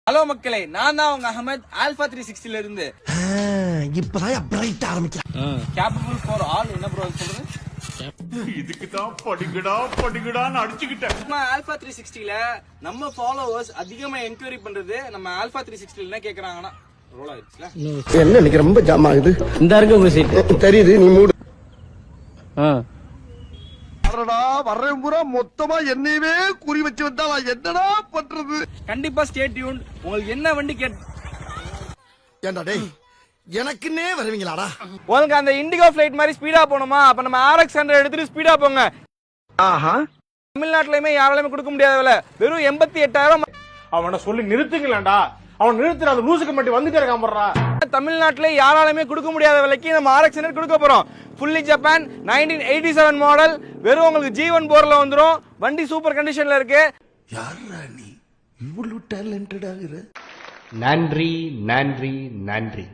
Hello மக்களே, நான் தான் உங்க அகமது ஆல்பா 360 ல இருந்து. இப்பதான் பிரைட் ஆரம்பிக்கிறேன். Capable for all. என்ன ப்ரோ சொல்றது? இதுக்கு தான் படிக்கடான்னு அடிச்சுக்கிட்டேன். நம்ம ஆல்பா 360 ல நம்ம ஃபாலோவர்ஸ் அதிகமா என்கொயரி பண்றது நம்ம ஆல்பா 360 ல என்ன கேக்குறாங்கன்னா ரோல் ஆயிடுச்சுல. என்ன இன்னைக்கு ரொம்ப ஜாம் ஆகுது. இந்த இருக்கு உங்க சீட் தெரியுது, நீ மூடு. வர்றேன் பூரா மொத்தமா என்னையவே குறி வச்சு வந்தா நான் என்னடா பண்றது? கண்டிப்பா ஸ்டே டியூன். உங்களுக்கு என்ன வண்டி ஏண்டா டேய், எனக்குன்னே வருவீங்களாடா? உங்களுக்கு அந்த இண்டிகோ ஃபிளைட் மாதிரி ஸ்பீடா போணுமா? அப்ப நம்ம RX 100 எடுத்துட்டு ஸ்பீடா போங்க. ஆஹா, தமிழ்நாட்டுலயுமே யாராலுமே கொடுக்க முடியாத விலை வெறும் 88,000. அவனை சொல்லி நிறுத்துங்களேன்டா. அவன் நிறுத்துற அந்த லூசுக்கு மட்டும் வந்துட்டே இருக்கான் போடுறா. தமிழ்நாட்டுல யாராலுமே கொடுக்க முடியாத விலைக்கு நம்ம RX 100 கொடுக்க போறோம். Fully Japan 1987 model. வெறும் உங்களுக்கு G1 போர்ல வந்துரும். வண்டி சூப்பர் கண்டிஷன்ல இருக்கு. யாரா நீ இவ்வளவு டேலண்டட் ஆகுற? நன்றி நன்றி நன்றி.